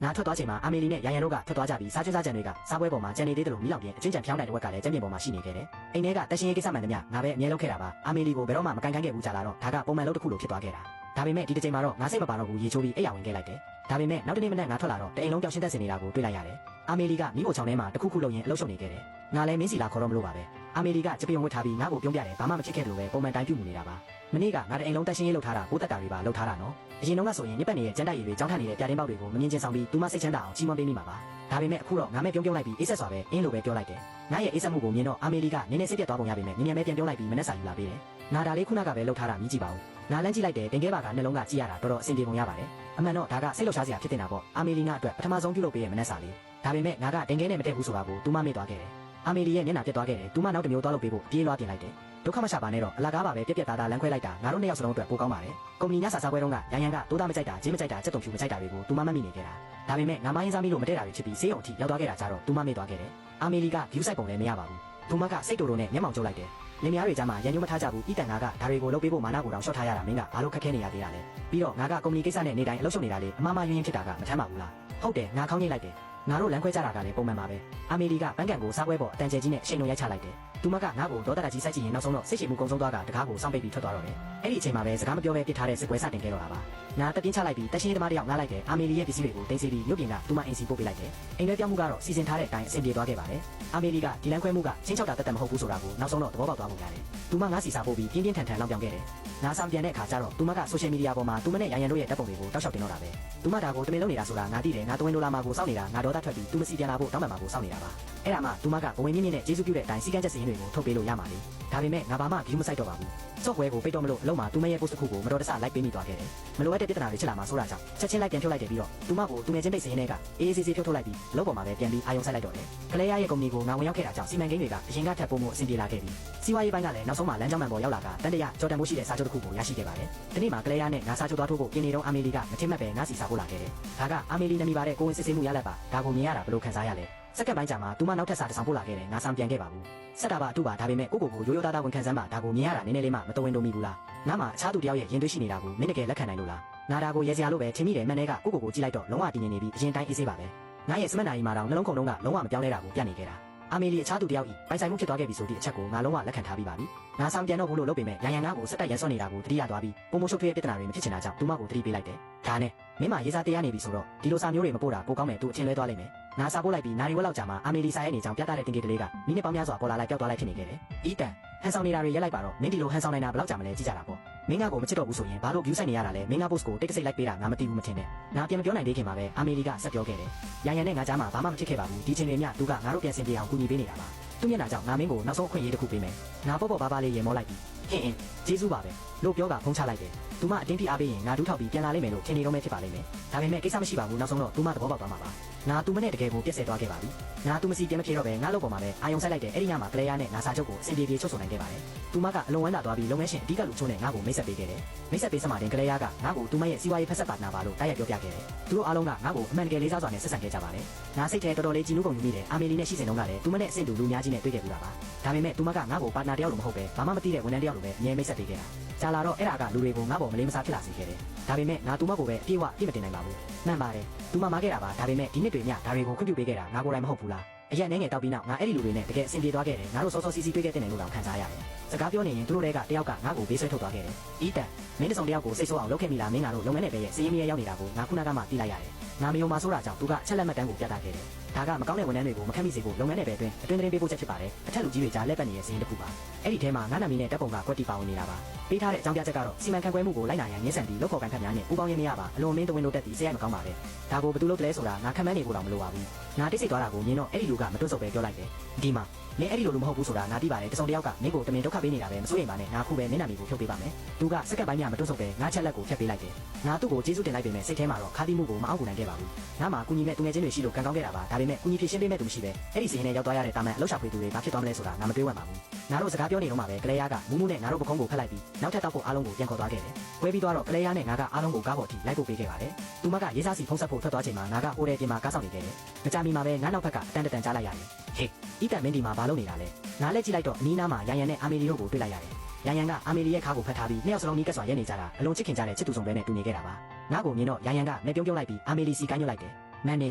ငါထွက်သွားချိန်မှာအာမေလီနဲ့ရန်ရန်တို့ကထွက်သွားကြပြီးစားကျွန်းစားကြံတွေကစားပွဲပေါ်မှာကြံနေသေးတယ်လို့မိလောင်ပြင်အချင်းချံဖျောင်းနိုင်တဲ့ဝက်ကလည်းကျမ်းပြင်ပေါ်မှာရှိနေခဲ့တယ်။အိမ်ထဲကတရှင်ရေးကိစ္စမှန်သမျှငါပဲအမြဲလုပ်ခဲ့တာပါ။အာမေလီကိုဘယ်တော့မှမကန်ကန်ခဲ့ဘူးကြလားတော့ဒါကပုံမှန်လုပ်တစ်ခုလိုဖြစ်သွားခဲ့တာ။ဒါပေမဲ့ဒီတစ်ချိန်မှာတော့ငါစိတ်မပါတော့ဘူးရေချိုးပြီးအိပ်ရဝင်ခဲ့လိုက်တယ်။ဒါပေမဲ့နောက်တစ်နေ့မနက်ငါထွက်လာတော့တအိမ်လုံးပျောက်ရှင်းသက်စင်နေတာကိုတွေ့လိုက်ရတယ်။အာမေလီကမိဖို့ချောင်းထဲမှာတစ်ခုခုလုပ်ရင်အလုပ်ရှုပ်နေခဲ့တယ်။ငါလည်းမင်းစီလာခေါ်တော့မလို့ပါပဲ။အာမေလီကကြပြုံဝတ်ထားပြီးငါ့ကိုပြုံးပြတယ်ဘာမှမဖြစ်ခဲ့တယ်လို့ပဲပုံမှန်တိုင်းပြုမှုနေတာပါ။မနေ့ကငါတအိမ်လုံးတရှင်ရေးလုပ်ထားတာကိုတက်တာတွေပါလုပ်ထားတာနော်။အရင်တော့ကဆိုရင်ညစ်ပတ်နေတဲ့ကျန်းတိုက်ရည်တွေကြောင်းထနေတဲ့ပြတင်းပေါက်တွေကိုမမြင်ချင်းဆောင်ပြီးသူမစိတ်ချမ်းသာအောင်ချီးမွမ်းပေးမိမှာပါ။ဒါပေမဲ့အခုတော့ငါမဲ့ပြုံးလိုက်ပြီးအေးဆက်စွာပဲအင်းလိုပဲပြောလိုက်တယ်။ငါရဲ့အေးဆက်မှုကိုမြင်တော့အာမေလီကနည်းနည်းစိတ်ပြတ်သွားပုံရပေမဲ့မြင်မြန်ပဲပြန်ပြောလိုက်ပြီးမနှက်စာယူလာပေးတယ်။ငါဒါလေးခုနကပဲလုပ်ထားတာမြည်ကြည့်ပါဦး။ငါလမ်းကြည့်လိုက်တယ်တင်ခဲပါကနှလုံးကကြည့်ရတာတော်တော်အဆင်ပြေပုံရပါတယ်။အမှန်တော့ဒါကစိတ်လှုပ်ရှားစရာဖြစ်နေတာပေါ့။အာမေလီကအတွက်ပထမဆုံးပြုလုပ်ပေးရဲ့မနှက်စာလေး။ဒါပေမဲ့ငါကတင်ခဲနဲ့မတည့်ဘူးဆိုတာကိုသူမမေ့သွားခဲ့တယ်။အာမေလီရဲ့မျက်နှာပြတ်သွားခဲ့တယ်။သူမနောက်တစ်မျိုးသွားလုပ်ပေးဖို့ပြေးလွှားပြင်လိုက်တယ်။ဒုက္ခမရှာပါနဲ့တော့အလကားပါပဲပြက်ပြက်သားသားလမ်းခွဲလိုက်တာငါတို့နှစ်ယောက်စလုံးအတွက်ပိုကောင်းပါတယ်။ကုမ္ပဏီညစာစားပွဲတုန်းကရန်ရန်ကတိုးသားမကြိုက်တာချင်းမကြိုက်တာစက်တုံဖြူမကြိုက်တာတွေကိုသူမမမိနေခဲ့တာ။ဒါပေမဲ့ငါမရင်းစားမိလို့မတည့်တာတွေဖြစ်ပြီးဆေးရုံအထိရောက်သွားခဲ့တာကြတော့သူမမေ့သွားခဲ့တယ်။အာမေလီက view site ပုံလည်းမရပါဘူး။သူမကစိတ်တူတူနဲ့မျက်မှောင်ကျုပ်လိုက်တယ်။လင်မယားတွေကြားမှာရန်ညွှန်းမထားကြဘူး။ဤတန်ငါကဒါတွေကိုလုပ်ပေးဖို့မာနကိုတောင်ရှော့ထားရတာမင်းကဘာလို့ခက်ခဲနေရသေးတာလဲ။ပြီးတော့ငါကကုမ္ပဏီကိစ္စနဲ့နေတိုင်းအလုပ်ရှုပ်နေတာလေအမှားမှားယွင်းယွင်းဖြစ်တာကမထမ်းပါဘူးလား။ဟုတ်တယ်ငါခေါင်းငိတ်လိုက်တယ်။ငါတို့လမ်းခွဲကြတာကလည်းပုံမှန်ပါပဲ။အာမေလီကပန်းကန်ကိုစားပွဲပေါ်အတန်ကျဲကြီးနဲ့အရှိန်လုံးရိုက်ချလိုက်တယ်။သူမကငါ့ကိုဒေါသတကြီးစိုက်ကြည့်ရင်နောက်ဆုံးတော့စိတ်ရှည်မှုကုန်းဆုံးသွားတာတကားကိုစောင့်ပိတ်ပြီးထွက်သွားတော့တယ်။အဲ့ဒီအချိန်မှာပဲစကားမပြောဘဲပြစ်ထားတဲ့စစ်ပွဲစတင်ခဲ့တော့တာပါ။ငါတက်ပြင်းချလိုက်ပြီးတရှင်သမားတယောက်ငားလိုက်တယ်။အာမေလီရဲ့ပစ္စည်းတွေကိုတင်စီပြီးမြို့ပြင်ကသူမအင်စီပို့ပေးလိုက်တယ်။အိမ်ထဲပြောင်းမှုကတော့စီစဉ်ထားတဲ့အတိုင်းအဆင်ပြေသွားခဲ့ပါတယ်။အာမေလီကဒီလမ်းခွဲမှုကချင်းချောက်တာတက်တက်မဟုတ်ဘူးဆိုတာကိုနောက်ဆုံးတော့သဘောပေါက်သွားပုံရတယ်။သူမငါစီစာပို့ပြီးပြင်းပြင်းထန်ထန်လောက်ပြောင်းခဲ့တယ်။ငါဆောင်ပြန်တဲ့အခါကျတော့သူမကဆိုရှယ်မီဒီယာပေါ်မှာသူမနဲ့ရန်ရန်တို့ရဲ့ဓာတ်ပုံတွေကိုတောက်လျှောက်တင်တော့တာပဲ။သူမဒါကိုတမင်လုံးနေတာဆိုတာငါသိတယ်ငါတဝင်းဒိုလာမှာကိုစောင့်နေတာငါဒေါသထွက်ပြီးသူမစီပြန်လာဖို့တောင်းပန်မှာကိုစောင့်နေတာပါ။အဲ့ဒါမှသူမကဘဝင်မြင့်မြင့်နဲ့ကျေးဇူးပြုတဲ့အတိုင်းစီကံချက်စည်းတွေကိုထုတ်ပေးလို့ရမှာလေ။ဒါပေမဲ့ငါဘာမှ view မဆိုင်တော့ပါဘူး။ software ကိုပိတ်တော့မလို့အလုံးမှာသူမရဲ့ post တစ်ခုကိုမတော်တဆလိုက်ပေးမိသွားခဲ့တယ်။မလိုအပ်တဲ့ပြဿနာတွေဖြစ်လာမှာဆိုတာကြောင့်ချက်ချင်းလိုက်ပြန်ဖြုတ်လိုက်တယ်ပြီးတော့သူမကိုသူငယ်ချင်းပိတ်စင်းတွေကအေးအေးဆေးဆေးဖြုတ်ထုတ်လိုက်ပြီးလုံးပေါ်မှာပဲပြန်ပြီးအာယုံဆိုင်လိုက်တော့တယ်။ကလေးရရဲ့ကုမ္ပဏီကိုငါဝင်ရောက်ခဲ့တာကြောင့်စီမံကိန်းတွေကအရင်ကထပ်ပို့မှုအဆင်ပြေလာခဲ့ပြီးစီးပွားရေးပိုင်းကလည်းနောက်ဆုံးမှလမ်းကြောင်းမှန်ပေါ်ရောက်လာကတန်တရာကြော်တန်မှုရှိတဲ့စာချုပ်တစ်ခုကိုရရှိခဲ့ပါတယ်။ဒီနေ့မှာကလေးရနဲ့ငါစာချုပ်သွားထိုးဖို့ပြင်နေတော့အာမေလီကမထင်မှတ်ပဲငါစီစာပို့လာခဲ့တယ်။ဒါကအာမေလီနာမည်ပါတဲ့ကိုဝင်စစ်ဆေးမှုရလက်ပါဒါကိုမြင်ရတာဘယ်လိုခံစားရလဲ။စက္ကန့်ပိုင်းကြာမှာသူမနောက်ထပ်စာတစ်စောင်ပို့လာခဲ့တယ်ငါဆောင်ပြန်ခဲ့ပါဘူး။စက်တာပါအတူပါဒါပေမဲ့ကိုကိုရိုးရိုးသားသားဝန်ခံစမ်းပါဒါကိုမြင်ရတာနည်းနည်းလေးမှမတော်ဝင်တော့မိဘူးလား။ငါမှအခြားသူတယောက်ရဲ့ရင်သွေးရှိနေတာကိုမင်းတကယ်လက်ခံနိုင်လို့လား။ငါဒါကိုရေစရာလို့ပဲထင်မိတယ်မှန်တဲ့ကကိုကိုကြည့်လိုက်တော့လုံးဝတည်ငြိမ်နေပြီးအရင်တိုင်းအေးဆေးပါပဲ။ငါရဲ့စမတ်နာရီမှာတော့နှလုံးခုန်လုံးကလုံးဝမပြောင်းလဲတာကိုပြနေခဲ့တာ။အာမေလီအခြားသူတယောက်ဤပိုင်ဆိုင်မှုဖြစ်သွားခဲ့ပြီဆိုသည့်အချက်ကိုငါလုံးဝလက်ခံထားပြီးပါပြီ။ငါဆောင်ပြန်တော့ဘူးလို့လုပ်ပေမဲ့ရန်ရန်ငါ့ကိုစက်တက်ရန်စော့နေတာကိုတတိယသွားပြီးပုံမရှုပ်ထွေးတဲ့ပြဿနာတွေမဖြစ်ချင်တာကြောင့်သူမကိုတတိပေးလိုက်တယ်။ဒါနဲ့မင်းမရေးစားတရားနေပြီဆိုတော့ဒီလိုစာမျိုးတွေမပို့တာပိုကောင်းမယ်သူအချင်းလဲသွားလိမ့်မယ်။ငါစာပို့လိုက်ပြီးနာရီဝက်လောက်ကြာမှအာမေလီစာရဲ့နေကြောင်ပြသတဲ့တင်ကေတလေးကမိနစ်ပေါင်းများစွာပေါ်လာလိုက်ပျောက်သွားလိုက်ဖြစ်နေခဲ့တယ်။ဤတန်ဟန်ဆောင်နေတာတွေရက်လိုက်ပါတော့မင်းဒီလိုဟန်ဆောင်နေတာဘယ်လောက်ကြာမလဲကြည့်ကြတာပေါ့။မင်းကကိုမချစ်တော့ဘူးဆိုရင်ဘာလို့ view ဆိုင်နေရတာလဲမင်းက post ကိုတိတ်တဆိတ်လိုက်ပေးတာငါမသိဘူးမထင်နဲ့။ငါပြန်မပြောနိုင်သေးခင်မှာပဲအာမေလီကဆက်ပြောခဲ့တယ်။ရန်ရန်နဲ့ငါကြားမှာဘာမှမဖြစ်ခဲ့ပါဘူးဒီချိန်တွေမြသူကငါတို့ပြန်ဆင်ပြေအောင်ကူညီပေးနေတာပါ။သူမျက်နှာကြောင့်ငါမင်းကိုနောက်ဆုံးအခွင့်အရေးတစ်ခုပေးမယ်။ငါပေါ့ပေါ့ပါလေးရေမောလိုက်ပြီးဟင်းကျေးဇူးပါပဲလို့ပြောကဖုံးချလိုက်တယ်။သူမအတင်းပြအားပေးရင်ငါဒူးထောက်ပြီးပြန်လာလိမ့်မယ်လို့ထင်နေတော့မှဖြစ်ပါလိမ့်မယ်။ဒါပေမဲ့ကိစ္စမရှိပါဘူးနောက်ဆုံးတော့သူမသဘောပေါက်သွားမှာပါ။ငါသူမနဲ့တကယ်ကိုပြည့်စဲသွားခဲ့ပါပြီ။ငါသူမစီပြန်မပြေတော့ပဲငါလုပ်ပေါ်မှာပဲအာယုံဆိုင်လိုက်တယ်အဲ့ဒီညမှာကလေးရနဲ့ငါစာချုပ်ကိုအစီအပြေပြေချုပ်ဆိုနိုင်ခဲ့ပါတယ်။သူမကအလွန်ဝမ်းသာသွားပြီးလုပ်ငန်းရှင်အဓိကလူချိုးနဲ့ငါ့ကိုမိတ်ဆက်ပေးခဲ့တယ်။မိတ်ဆက်ပေးစမှတင်ကလေးရကငါ့ကိုသူမရဲ့စီးပွားရေးဖက်ဆက်ပါနာပါလို့တိုက်ရိုက်ပြောပြခဲ့တယ်။သူတို့အားလုံးကငါ့ကိုအမှန်တကယ်လေးစားစွာနဲ့ဆက်ဆံခဲ့ကြပါတယ်။ငါစိတ်ထဲတော်တော်လေးကြည်နူးကုန်ယူမိတယ်အာမေလီနဲ့ရှိစဉ်တုန်းကလည်းသူမနဲ့အဆင့်တူလူများကြီးနဲ့တွေ့ခဲ့ဘူးတာပါ။ဒါပေမဲ့သူမကငါ့ကိုပါတနာတယောက်လိုမဟုတ်ပဲဘာမှမသိတဲ့ဝန်ထမ်းတယောက်လိုပဲအမြဲမိတ်ဆက်ပေးခဲ့တာ။ကြာလာတော့အဲ့ဒါကလူတွေကိုငါ့ပေါ်မလေးမစားဖြစ်လာစေခဲ့တယ်။ဒါပေမဲ့ငါသူမကိုပဲအပြည့်အဝပြည့်မတင်နိုင်ပါဘူး။မှန်ပါတယ်။သူမမားခဲ့တာပါဒါပေမဲ့ဒီနှစ်တွေညဒါတွေကိုခွင့်ပြုပေးခဲ့တာငါကိုယ်တိုင်မဟုတ်ဘူးလား။အရက်နဲ့ငယ်တောက်ပြီးနောက်ငါအဲ့ဒီလူတွေနဲ့တကယ်အဆင်ပြေသွားခဲ့တယ်ငါတို့စောစောစီးစီးတွေ့ခဲ့တဲ့နေလို့တောင်ခံစားရတယ်။စကားပြောနေရင်သူတို့တွေကတယောက်ကငါ့ကိုဘေးဆွဲထုတ်သွားခဲ့တယ်။ဤတန်မင်းတစုံတယောက်ကိုစိတ်ဆိုးအောင်လုပ်ခဲ့မိလားမင်းကတော့လုပ်ငန်းနဲ့ပဲရဲ့စီးရင်မရရောက်နေတာကိုငါခုနကမှသိလိုက်ရတယ်။ငါမယုံပါဆိုတာကြောင့်သူကအချက်လက်မှတ်တမ်းကိုပြသခဲ့တယ်။ဒါကမကောင်းတဲ့ဝန်ထမ်းတွေကိုမခက်မိစေဖို့လုပ်ငန်းနယ်ပယ်အတွင်းသတင်းပေးပို့ချက်ဖြစ်ပါတယ်။အထက်လူကြီးတွေကြားလက်ပတ်နေတဲ့စီးရင်တစ်ခုပါ။အဲ့ဒီထဲမှာငါနာမည်နဲ့တပ်ပုံကကွက်တီပါဝင်နေတာပါ။ပေးထားတဲ့အကြောင်းပြချက်ကတော့စီမံခန့်ခွဲမှုကိုလိုက်နာရန်ရင်းဆန်ပြီးလုပ်ခေါ်ကန်ဖက်များနဲ့ပူးပေါင်းရင်းမရပါအလွန်မင်းတဝင်းတို့တက်ပြီးစိတ်ရမကောင်းပါပဲ။ဒါကိုဘယ်သူလုပ်တယ်လဲဆိုတာငါခံမှန်းနေဖို့တော့မလိုပါဘူး။ငါတိတ်ဆိတ်သွားတာကိုမြင်တော့အဲ့ဒီလူကမတွတ်ဆုပ်ပဲပြောလိုက်တယ်။ဒီမှာမင်းအဲ့ဒီလိုလူမဟုတ်ဘူးဆိုတာငါသိပါတယ်တစုံတယောက်ကမင်းကိုတမင်ဒုက္ခပေးနေတာပဲမစိုးရိမ်ပါနဲ့ငါခုပဲမင်းနာမည်ကိုဖြုတ်ပေးပါမယ်။သူကစက္ကန့်ပိုင်းများမတွတ်ဆုပ်ပဲငါချက်လက်ကိုဖျက်ပေးလိုက်တယ်။ငါသူ့ကိုကျေးဇူးတင်လိုက်ပေမဲ့စိတ်ထဲမှာတော့ခါတိမှုကိုမအောင်ကူနိုင်ခဲ့ပါဘူး။ငါမှကူညီမဲ့သူငယ်ချင်းတွေရှိလို့ကံကောင်းခဲ့တာပါဒါပေမဲ့ကူညီဖြည့်ရှင်းပေးမဲ့သူမရှိပဲအဲ့ဒီစီးရင်နဲ့ရောက်သွားရတဲ့တာမန်အလုပ်ရှာဖွေသူတွေဘာဖြစ်သွားမလဲဆိုတာငါမတွေးဝံ့ပါဘူး။ငါတို့စကားပြောနေတော့မှပဲကလေးရကမူးမူးနဲ့ငါတို့ပခုံးကိုဖက်လိုက်ပြီးနောက်ထပ်တောက်ဖို့အားလုံးကိုပြန်ခေါ်သွားခဲ့တယ်။ဝဲပြီးတော့ကလေးရနဲ့ငါကအားလုံးကိုကားပေါ်ထိလိုက်ပို့ပေးခဲ့ပါတယ်။သူမကရေးစားစီဖုံးဆက်ဖို့ထွက်သွားချိန်မှာငါကဟိုတယ်ပြင်မှာကားဆောင်နေခဲ့တယ်။မကြမီမှာပဲငါနောက်ဘက်ကအတန်တန်ကြားလိုက်ရတယ်။ဟေးဤတန်မင်းဒီမှာဘာလုပ်နေတာလဲ။ငါလက်ကြည့်လိုက်တော့အနီးနားမှာရန်ရန်နဲ့အာမေလီတို့ကိုတွေ့လိုက်ရတယ်။ရန်ရန်ကအာမေလီရဲ့ခါကိုဖက်ထားပြီးနှစ်ယောက်စလုံးနီးကပ်စွာရဲနေကြတာအလုံးချစ်ခင်ကြတဲ့ချစ်သူဆောင်ပဲနဲ့တူနေခဲ့တာပါ။ငါကိုမြင်တော့ရန်ရန်ကနဲ့ပြုံးလိုက်ပြီးအာမေလီစီကိုင်းညွတ်လိုက်တယ်။ မန်န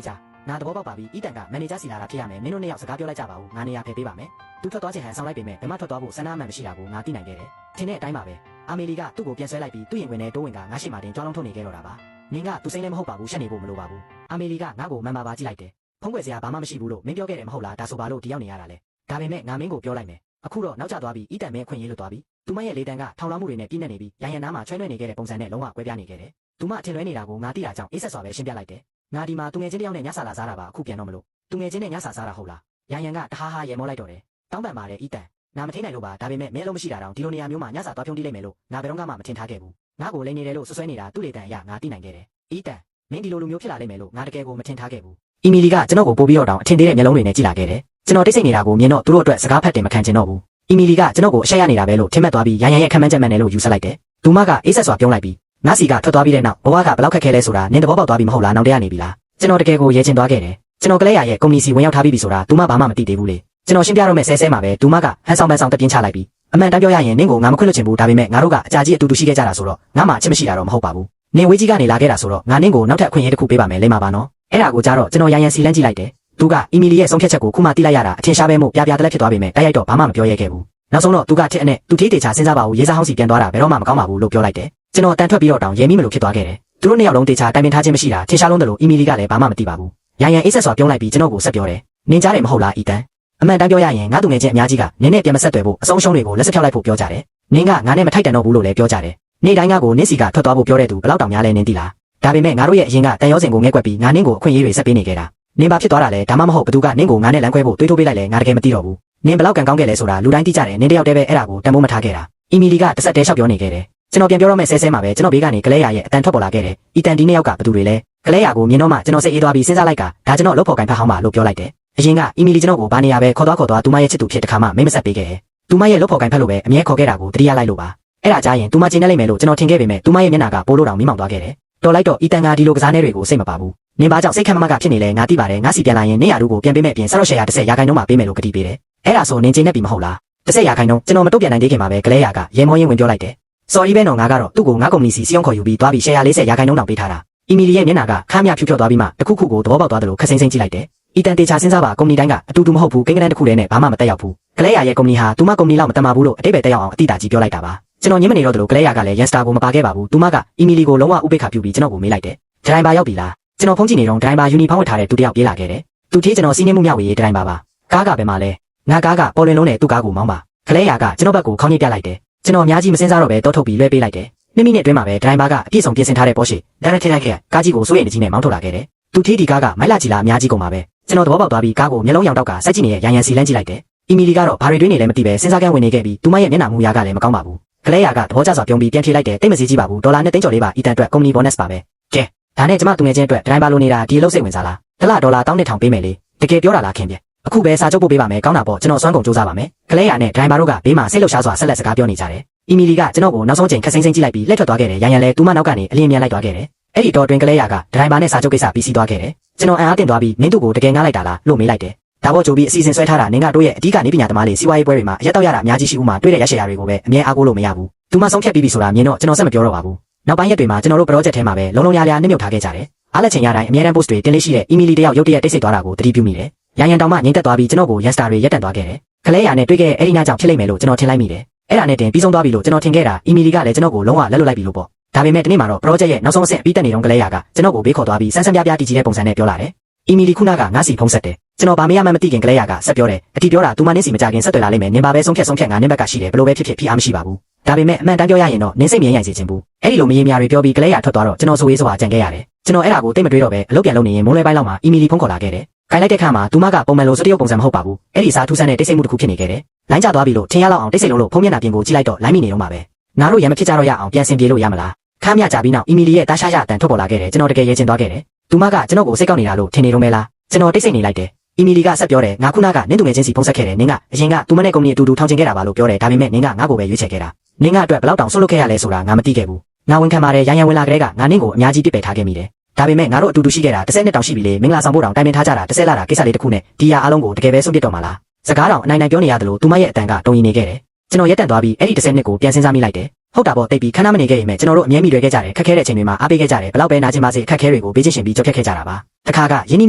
ေဂျာငါသဘောပေါက်ပါပြီအီတန်ကမန်နေဂျာစီလာတာဖြစ်ရမယ်မင်းတို့နှစ်ယောက်စကားပြောလိုက်ကြပါဦးငါနေရာဖယ်ပေးပါမယ်သူထွက်သွားခြင်းဟန်ဆောင်လိုက်ပေမဲ့ဘယ်မှထွက်သွားဖို့ဆန္ဒအမှန်မရှိတာကိုငါသိနိုင်ခဲ့တယ်ထင်တဲ့အတိုင်းပါပဲအာမေလီကသူ့ကိုပြန်ဆွဲလိုက်ပြီးသူ့ရင်ဝင်နဲ့တိုးဝင်ကငါရှိမှတင်ကြွားလုံးထုတ်နေခဲ့တော့တာပါနင်ကသူစိမ့်လည်းမဟုတ်ပါဘူးရှက်နေဖို့မလိုပါဘူးအာမေလီကငါ့ကိုမန်ပါပါကြည့်လိုက်တယ်ဖုံးကွယ်စရာဘာမှမရှိဘူးလို့မင်းပြောခဲ့တယ်မဟုတ်လားဒါဆိုပါလို့ဒီရောက်နေရတာလေဒါပေမဲ့ငါမင်းကိုပြောလိုက်မယ်အခုတော့နောက်ကျသွားပြီးအီတန်မင်းအခွင့်ရေးလွတ်သွားပြီသူမရဲ့လေတန်းကထောင်လောင်းမှုတွေနဲ့ပြည့်နေပြီးရန်ရန်နားမှာချွဲနှွဲ့နေခဲ့တဲ့ပုံစံနဲ့လုံးဝကွဲပြားနေခဲ့တယ်သူမအထင်လွဲနေတာကိုငါသိတာကြောင့်အေးဆက်စွာပဲရှင်းပြလိုက်တယ်ငါဒီမှာသူငယ်ချင်းတယောက်နဲ့ညစာလာစားတာပါအခုပြန်တော့မလို့သူငယ်ချင်းနဲ့ညစာစားတာဟုတ်လားရန်ရန်ကတဟားဟားရဲမောလိုက်တော့တယ်တောင်းပန်ပါတယ်အီတန်ငါမထိနိုင်လို့ပါဒါပေမဲ့မင်းလုံးမရှိတာတောင်ဒီလိုနေရာမျိုးမှာညစာသွားဖြုံးတိလိုက်မယ်လို့ငါဘယ်တော့မှမထင်ထားခဲ့ဘူးငါကိုလိန်နေတယ်လို့ဆွဆွဲနေတာသူ့လေတန်းအရငါသိနိုင်ခဲ့တယ်အီတန်မင်းဒီလိုလူမျိုးဖြစ်လာလိမ့်မယ်လို့ငါတကယ်ကိုမထင်ထားခဲ့ဘူးအီမီလီကကျွန်တော်ကိုပို့ပြီးတော့တောင်အထင်သေးတဲ့မျက်လုံးတွေနဲ့ကြည့်လာခဲ့တယ်ကျွန်တော်တိတ်ဆိတ်နေတာကိုမြင်တော့သူတို့အတွက်စကားဖတ်တင်မခံချင်တော့ဘူးအီမီလီကကျွန်တော်ကိုအရှက်ရနေတာပဲလို့ထင်မှတ်သွားပြီးရန်ရန်ရဲ့ခံမှန်းချက်မှန်တယ်လို့ယူဆလိုက်တယ်သူမကအေးဆက်စွာပြုံးလိုက်ပြီးငါစီကထွက်သွားပြီးတဲ့နောက်ဘဝကဘယ်လောက်ခက်ခဲလဲဆိုတာနင်သဘောပေါက်သွားပြီမဟုတ်လားနောက်တရနေပြီလားကျွန်တော်တကယ်ကိုရဲချင်သွားခဲ့တယ်ကျွန်တော်ကလေးရရဲ့ကုမ္ပဏီစီဝင်ရောက်ထားပြီးပြီဆိုတာသူမဘာမှမသိသေးဘူးလေကျွန်တော်ရှင်းပြတော့မဲ့ဆဲဆဲမှာပဲသူမကဟန်ဆောင်ပန်းဆောင်တပြင်းချလိုက်ပြီးအမှန်တမ်းပြောရရင်နင့်ကိုငါမခွင့်လွှတ်ချင်ဘူးဒါပေမဲ့ငါတို့ကအကြာကြီးအတူတူရှိခဲ့ကြတာဆိုတော့ငါမှအချစ်မရှိတာတော့မဟုတ်ပါဘူးနင်ဝေးကြီးကနေလာခဲ့တာဆိုတော့ငါနင့်ကိုနောက်ထပ်အခွင့်အရေးတစ်ခုပေးပါမယ်လိမ့်ပါပါနော်အဲ့ဒါကိုကြားတော့ကျွန်တော်ရန်ရန်စီလန်းကြည့်လိုက်တယ်သူကအီမီလီရဲ့ဆုံးဖြတ်ချက်ကိုခုမှသိလိုက်ရတာအထင်ရှားပဲမို့ပြပြတလက်ဖြစ်သွားပေမဲ့တိုက်ရိုက်တော့ဘာမှမပြောရဲခဲ့ဘူးနောက်ဆုံးတော့သူကထစ်အနဲ့သူထေးတေချာစဉ်းစားပါဦးရေးစားဟောင်းစီပြန်သွားတာဘယ်တော့မှမကောင်းပါဘူးလို့ပြောလိုက်တယ်ကျွန်တော်တန်ထွက်ပြီးတော့တောင်ရဲမိမလို့ဖြစ်သွားခဲ့တယ်သူတို့နှစ်ယောက်လုံးတေချာတိုင်ပင်ထားခြင်းမရှိတာထင်ရှားလုံးတယ်လို့အီမီလီကလည်းဘာမှမသိပါဘူးရန်ရန်အေးဆက်စွာပြုံးလိုက်ပြီးကျွန်တော်ကိုဆက်ပြောတယ်နင်ကြားတယ်မဟုတ်လားအီတန်အမှန်တမ်းပြောရရင်ငါသူငယ်ချင်းအများကြီးကနင်းနဲ့ပြန်မဆက်သွယ်ဖို့အဆုံးရှုံးတွေကိုလက်စဖြောက်လိုက်ဖို့ပြောကြတယ်နင်းကငါနဲ့မထိုက်တန်တော့ဘူးလို့လည်းပြောကြတယ်နေ့တိုင်းငါကိုနင်းစီကထွက်သွားဖို့ပြောတဲ့သူဘယ်လောက်တောင်များလဲနင်းသိလားဒါပေမဲ့ငါတို့ရဲ့အရင်ကတန်ရောစင်ကိုငဲကွက်ပြီးငါနင်းကိုအခွင့်အရေးတွေဆက်ပေးနေခဲ့တာနင်းဘာဖြစ်သွားတာလဲဒါမှမဟုတ်ဘသူကနင်းကိုငါနဲ့လမ်းခွဲဖို့တွေးထိုးပေးလိုက်လဲငါတကယ်မသိတော့ဘူးနင်းဘယ်လောက်ကံကောင်းခဲ့လဲဆိုတာလူတိုင်းသိကြတယ်နင်းတယောက်တည်းပဲအဲ့ဒါကိုတန်ဖိုးမထားခဲ့တာအီမီလီကတစ်ဆက်တည်းလျှောက်ပြောနေခဲ့တယ်ကျွန်တော်ပြန်ပြောတော့မဲ့ဆဲဆဲမှာပဲကျွန်တော်ဘေးကနေကလဲယာရဲ့အတန်ထွက်ပေါ်လာခဲ့တယ်အီတန်ဒီနှစ်ယောက်ကဘသူတွေလဲကလဲယာကိုမြင်တော့မှကျွန်တော်စိတ်အေးသွားပြီးစဉ်းစားလိုက်ကဒါကျွန်တော်လှုပ်ဖို့ကင်ဖတ်ဟောင်းပါလို့ပြောလိုက်တယ်အရင်ကအီမီလီကျွန်တော်ကိုဘာနေရာပဲခေါ်သွားသူမရဲ့ချစ်သူဖြစ်တခါမှမိမဆက်ပေးခဲ့တယ်သူမရဲ့လှုပ်ဖို့ကင်ဖတ်လို့ပဲအမြဲခေါ်ခဲ့တာကိုတတိယလိုက်လို့ပါအဲ့ဒါကြားရင်သူမကျင်းနေလိမ့်မယ်လို့ကျွန်တော်ထင်ခဲ့ပေမဲ့သူမရဲ့မျက်နှာကပိုးလို့တောင်မိမောင်သွားခဲ့တယ်တော်လိုက်တော့အီတန်ကဒီလိုကစားနေတွေကိုစိတ်မပါဘူးနင်ဘာကြောင့်စိတ်ခက်မမကဖြစ်နေလဲငါသိပါတယ်ငါစီပြန်လာရင်နင်ရတို့ကိုပြန်ပေးမဲ့ပြင်ဆက်တော့ရှယ်ယာ30ရာခိုင်နှုန်းမှပေးမယ်လို့ကတိပေးတယ်အဲ့ဒါဆိုနင်ကျင်းနေပြီမဟုတ်လား30ရာခိုင်နှုန်းကျွန်တော်မတုတ်ပြန်နိုင်သေးခင်မှာပဲကလဲယာကရဲမောရင်းဝင်ပြောလိုက်တယ်စော်ရီပဲနော်ငါကတော့သူ့ကိုငါကုမ္ပဏီစီခေါ်ယူပြီးသွားပြီးရှယ်ယာ40ရာခိုင်နှုန်းတောင်ပေးထားတာအီမီလီရဲ့မျက်နှာကခါးမြဖြူဖြော့သွားပြီးမှတခုခုကိုသဘောပေါက်သွားတယ်လို့ခက်စိမ့်စိမ့်ကြည့်လိုက်တယ်အီတန်တေချာစဉ်းစားပါကုမ္ပဏီတိုင်းကအတူတူမဟုတ်ဘူးကိန်းကနန်းတစ်ခုတည်းနဲ့ဘာမှမတက်ရောက်ဘူးကလဲယာရဲ့ကုမ္ပဏီဟာသူမကုမ္ပဏီလောက်မတမာဘူးလို့အတိတ်ပဲတက်ရောက်အောင်အတိအတာကြီးပြောလိုက်တာပါကျွန်တော်ညင်းမနေတော့တယ်လို့ကလဲယာကလည်းရန်စတာကိုမပါခဲ့ပါဘူးသူမကအီမီလီကိုလုံးဝဥပိ္ပခါပြုပြီးကျွန်တော်ကိုမေးလိုက်တယ်ဒရိုင်ဘာရောက်ပြီလားကျွန်တော်ဖုန်းကြည့်နေတော့ဒရိုင်ဘာယူနီဖောင်းဝတ်ထားတဲ့သူတယောက်ပြေးလာခဲ့တယ်သူထေးကျွန်တော်စီးနှင်းမှုမြောက်ဝေးရေးဒရိုင်ဘာပါကားကပဲမှလဲငါကားကပေါ်လွင်လုံးနဲ့သူ့ကားကိုမောင်းပါကလဲယာကကျွန်တော်ဘက်ကိုခေါင်းညှိပြလိုက်တယ်ကျွန်တော်အများကြီးမစင်စားတော့ပဲတောထုတ်ပြီးလွှဲပေးလိုက်တယ်2မိနစ်အတွင်းမှာပဲဒရိုင်ဘာကအပြည့်စုံပြင်ဆင်ထားတဲ့ပေါ်ရှိဒါနဲ့ထည့်လိုက်ခဲ့ကားကြီးကိုစိုးရိမ်တကြီးနဲ့မောင်းထုတ်လာခဲ့တယ်သူထေးဒီကားကမိုက်လာကြီးလားအများကြီးကုန်ပါပဲကျွန်တော်သဘောပေါက်သွားပြီးကားကိုမျက်လုံးရောင်တောက်ကစိုက်ကြည့်နေတဲ့ရန်ရန်စီလန်းကြည့်လိုက်တယ်အီမီလီကတော့ဘာတွေတွေးနေလဲမသိပဲစဉ်းစားကန်းဝင်နေခဲ့ပြီးသူမရဲ့မျက်နှာမူရာကလည်းမကောင်းပါဘူးကလဲယာကသဘောကျစွာပြုံးပြီးပြန်ဖြေလိုက်တယ်တိတ်မစည်းကြီးပါဘူးဒေါ်လာနဲ့သိန်းကျော်လေးပါအီတန်အတွက်ကုမ္ပဏီဘောနက်စ်ပါပဲကဲဒါနဲ့ကျမသူငယ်ချင်းအတွက်ဒရိုင်ဘာလိုနေတာဒီလောက်စိတ်ဝင်စားလားတစ်လဒေါ်လာ1,000ပေးမယ်လေတကယ်ပြောတာလားခင်ဗျအခုပဲစာချုပ်ပို့ပေးပါမယ်ကောင်းတာပေါ့ကျွန်တော်စွမ်းကုန်စူးစမ်းပါမယ်ကလဲယာနဲ့ဒရိုင်ဘာတို့ကဘေးမှာစိတ်လှုပ်ရှားစွာဆက်လက်စကားပြောနေကြတယ်အီမီလီကကျွန်တော်ကိုနောက်ဆုံးချိန်ခက်စိမ့်စိမ့်ကြည့်လိုက်ပြီးလက်ထွက်သွားခဲ့တယ်ရန်ရန်လည်းသူမနောက်ကနေအလင်းမြန်လိုက်သွားခဲ့တယ်အဲ့ဒီတော့တွင်ကလဲယာကဒရိုင်ဘာနဲ့စာချုပ်ကိစ္စပြီးစီးသွားခဲ့တယ်ကျွန်တော်အံ့အားတင်သွားပြီးမင်းတို့ကိုတကယ်ငားလိုက်တာလားလို့မေးလိုက်တယ်ဒါပေါ်ကြိုပြီးအစီအစဉ်ဆွဲထားတာနင်ကတို့ရဲ့အဓိကနေပညာသမားလေးစီးပွားရေးပွဲတွေမှာအရက်တော့ရတာအများကြီးရှိဦးမှာတွေ့တဲ့ရရှိရာတွေကိုပဲအမြဲအားကိုးလို့မရဘူးသူမဆုံးဖြတ်ပြီးပြီဆိုတာမြင်တော့ကျွန်တော်ဆက်မပြောတော့ပါဘူးနောက်ပိုင်းရက်တွေမှာကျွန်တော်တို့ project ထဲမှာပဲလုံးလုံးလျားလျားနှိမ့်မြုပ်ထားခဲ့ကြတယ်အားလက်ချိန်ရတိုင်းအမြဲတမ်း post တွေတင်လေးရှိတဲ့အီမီလီတယောက်ရုတ်တရက်တိတ်ဆိတ်သွားတာကိုသတိပြုမိတယ်ရန်ရန်တောင်မှငိမ့်သက်သွားပြီးကျွန်တော်ကိုရန်စတာတွေရက်တန့်သွားခဲ့တယ်ကလဲယာနဲ့တွေ့ခဲ့အဲ့ဒီညကြောင့်ဖြစ်လိမ့်မယ်လို့ကျွန်တော်ထင်လိုက်မိတယ်အဲ့ဒါနဲ့တင်ပြီးဆုံးသွားပြီလို့ကျွန်တော်ထင်ခဲ့တာအီမီလီကလည်းကျွန်တော်ကိုလုံးဝလက်လွတ်လိုက်ပြီလို့ပေါ့ဒါပေမဲ့ဒီနေ့မှာတော့ project ရဲ့နောက်ဆုံးအဆင့်ပြီးတက်နေတော့ကလဲယာကကျွန်တော်ကိုဘေးခေါ်သွားပြီးဆန်းဆန်းပြပြတည်ကြည်တဲ့ပုံစံနဲ့ပြောလာတယ်အီမီလီခုနကငါးစီဖုံးဆက်တယ်ကျွန်တော်ဗာမရမှမသိခင်ကလေးယာကဆက်ပြောတယ်အတီပြောတာသူမနင်းစီမကြခင်ဆက်တွေ့လာလိမ့်မယ်နင်ပါပဲဆုံးဖြတ်ငါနင်းဘက်ကရှိတယ်ဘလို့ပဲဖြစ်ဖိအားမရှိပါဘူးဒါပေမဲ့အမှန်တမ်းပြောရရင်တော့နင်းစိတ်မြင်ရိုင်စေချင်ဘူးအဲ့ဒီလိုမရေမြာတွေပြောပြီးကလေးယာထွက်သွားတော့ကျွန်တော်ဆိုရေးစွာကြံခဲ့ရတယ်ကျွန်တော်အဲ့ဒါကိုတိတ်မတွေးတော့ပဲအလုပ်ပြန်လုပ်နေရင်မိုးလွဲပိုင်းလောက်မှာအီမီလီဖုန်းခေါ်လာခဲ့တယ်ခိုင်းလိုက်တဲ့ခါမှာသူမကပုံမှန်လိုစတရုပ်ပုံစံမဟုတ်ပါဘူးအဲ့ဒီစားထူးဆန်းတဲ့တိတ်ဆိတ်မှုတစ်ခုဖြစ်နေခဲ့တယ်လိုင်းကျသွားပြီလို့ထင်ရလောက်အောင်တိတ်ဆိတ်လုံးလို့ဖုန်းမျက်နှာပြင်ကိုကြည့်လိုက်တော့လိုင်းမိနေတော့မှာပဲငါတို့ရံမဖြစ်ကြတော့ရအောင်ပြန်ဆင်ပြေလို့ရမလားခါမြကြပြီးနောက်အီမီလီရဲ့တားရှားရအတန်ထွက်ပေါ်လာခဲ့တယ်ကျွန်တော်တကယ်ရဲချင်သွားခဲ့တယ်သူမကကျွန်တော်ကိုစိတ်ကောက်နေတာလို့ထင်နေတော့မဲလားကျွန်တော်တိတ်ဆိတ်နေလိုက်တယ်အီမီလီကဆက်ပြောတယ်ငါခုနကနင်းသူငယ်ချင်းစီဖုန်းဆက်ခဲ့တယ်နင်ကအရင်ကသူမနဲ့ကုမ္ပဏီအတူတူထောင်ချင်ခဲ့တာပါလို့ပြောတယ်ဒါပေမဲ့နင်ကငါ့ကိုပဲရွေးချယ်ခဲ့တာနင်ကအတွက်ဘယ်လောက်တောင်ဆွတ်လွတ်ခဲ့ရလဲဆိုတာငါမသိခဲ့ဘူးငါဝန်ခံပါတယ်ရန်ရန်ဝင်လာကြတဲ့ကငါနင့်ကိုအများကြီးပြစ်ပယ်ထားခဲ့မိတယ်ဒါပေမဲ့ငါတို့အတူတူရှိခဲ့တာ10နှစ်တောင်ရှိပြီလေမင်္ဂလာဆောင်ဖို့တောင်တိုင်ပင်ထားကြတာ10လတာကိစ္စလေးတစ်ခုနဲ့ဒီဟာအားလုံးကိုတကယ်ပဲဆုံးဖြတ်တော့မှာလားစကားတောင်အနိုင်နိုင်ပြောနေရတယ်လို့သူမရဲ့အတန်ကတုံရင်နေခဲ့တယ်ကျွန်တော်ရက်တန့်သွားပြီးအဲ့ဒီ10နှစ်ကိုပြန်စဉ်းစားမိလိုက်တယ် ဟုတ်တာပေါ့တိတ်ပြီးခဏမနေခဲ့ရင်မဲ့ကျွန်တော်တို့အမြဲမိတွေခဲ့ကြတယ်ခက်ခဲတဲ့အချိန်တွေမှာအားပေးခဲ့ကြတယ်ဘလောက်ပဲနာကျင်ပါစေအခက်ခဲတွေကိုဘေးချင်းရှင်ပြီးကြောက်ခက်ခဲ့ကြတာပါတခါကရင်းနှီး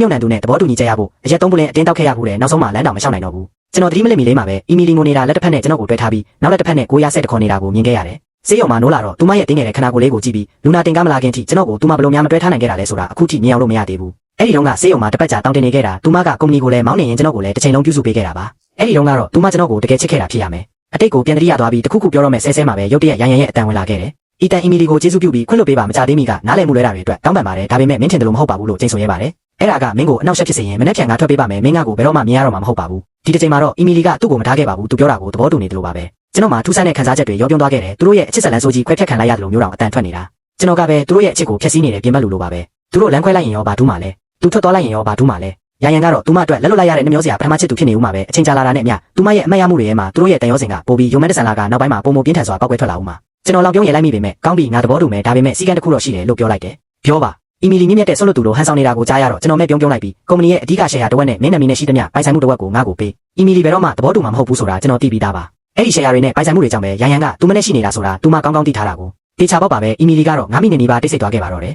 မြှုပ်နှံသူနဲ့သဘောတူညီချက်ရဖို့အရက်သုံးပလင်းအတင်းတောက်ခဲ့ရဘူးတဲ့နောက်ဆုံးမှလမ်းတောင်မလျှောက်နိုင်တော့ဘူးကျွန်တော်သတိမလစ်မီလေးမှာပဲအီမီလီငိုနေတာလက်တစ်ဖက်နဲ့ကျွန်တော်ကိုတွဲထားပြီးနောက်လက်တစ်ဖက်နဲ့ကိုရဆက်တခေါ်နေတာကိုမြင်ခဲ့ရတယ်ဆေးရုံမှာနိုးလာတော့သူမရဲ့တင်းငယ်တဲ့ခနာကိုလေးကိုကြည့်ပြီးလူနာတင်ကားမလာခင်ထိကျွန်တော်ကိုသူမဘလို့များမတွဲထားနိုင်ခဲ့တာလဲဆိုတာအခုထိမြင်အောင်လို့မရသေးဘူးအဲ့ဒီတုန်းကဆေးရုံမှာတပတ်ကြာတောင်းတင်နေခဲ့တာသူမကကုမ္ပဏီကိုလည်းမောင်းနေရင်ကျွန်တော်ကိုလည်းတစ်ချိန်လုံးပြုစုပေးခဲ့တာပါအဲ့ဒီတုန်းကတော့သူမကျွန်တော်ကိုတကယ်ချစ်ခဲ့တာဖြစ်ရမယ်အတိတ်ကိုပြန်တတိယသွားပြီးတခုခုပြောတော့မဲ့ဆဲဆဲမှာပဲရုတ်တရက်ရန်ရဲ့အတန်ဝင်လာခဲ့တယ်အီတန်အီမီလီကိုကျေးဇူးပြုပြီးခွင့်လွှတ်ပေးပါမကြသေးမီကနားလည်မှုလွဲတာတွေအတွက်တောင်းပန်ပါတယ်ဒါပေမဲ့မင်းထင်တယ်လို့မဟုတ်ပါဘူးလို့ကျိန်ဆိုရဲပါတယ်အဲ့ဒါကမင်းကိုအနောက်ရှက်ဖြစ်စေရင်မနေ့ပြန်ငါထွက်ပေးပါမယ်မင်းကကိုဘယ်တော့မှမြင်ရတော့မှာမဟုတ်ပါဘူးဒီတစ်ချိန်မှာတော့အီမီလီကသူ့ကိုမထားခဲ့ပါဘူးသူပြောတာကိုသဘောတူနေတယ်လို့ပါပဲကျွန်တော်မှထူးဆန်းတဲ့ခံစားချက်တွေရောပြောသွားခဲ့တယ်သူတို့ရဲ့အချစ်ဆက်လန်းဆိုကြီးခွဲဖြတ်ခံလိုက်ရတယ်လို့မျိုးတော်အတန်ထွက်နေတာကျွန်တော်ကပဲသူတို့ရဲ့အချစ်ကိုဖျက်ဆီးနေတယ်ပြင်ပလို့လိုပါပဲသူတို့လမ်းခွဲလိုက်ရင်ရောဘာထူးမှလဲသူထွက်သွားလိုက်ရင်ရောဘာထူးမှလဲရန်ကတော့သူမအတွက်လက်လွတ်လိုက်ရတဲ့နှမျောစရာပထမချစ်သူဖြစ်နေဦးမှာပဲအချိန်ကြာလာတာနဲ့အမျှသူမရဲ့အမတ်ရမှုတွေရဲ့မှာသူတို့ရဲ့တန်ရောစင်ကပိုပြီးယုံမဲတဆန်လာကနောက်ပိုင်းမှာပုံမပြင်းထန်စွာပောက်ကွဲထွက်လာဦးမှာကျွန်တော်လောက်ပြုံးရလိုက်မိပေမဲ့ကောင်းပြီငါသဘောတူမယ်ဒါပေမဲ့စီကံတစ်ခုတော့ရှိတယ်လို့ပြောလိုက်တယ်ပြောပါအီမီလီမြင့်မြတ်တဲ့ဆွလွတ်သူလိုဟန်ဆောင်နေတာကိုကြားရတော့ကျွန်တော်မဲ့ပြုံးလိုက်ပြီးကုမ္ပဏီရဲ့အဓိကရှယ်ယာတစ်ဝက်နဲ့မင်းနာမည်နဲ့ရှိသမျှပိုင်ဆိုင်မှုတစ်ဝက်ကိုငါ့ကိုပေးအီမီလီဘယ်တော့မှသဘောတူမှာမဟုတ်ဘူးဆိုတာကျွန်တော်သိပြီးသားပါအဲ့ဒီရှယ်ယာတွေနဲ့ပိုင်ဆိုင်မှုတွေကြောင့်ပဲရန်ကသူမနဲ့ရှိနေတာဆိုတာသူမကောင်းကောင်းသိထားတာကိုတေချာပေါက်ပါပဲအီမီလီကတော့9မိနစ်နီးပါးတိတ်ဆိတ်သွားခဲ့ပါတော့တယ်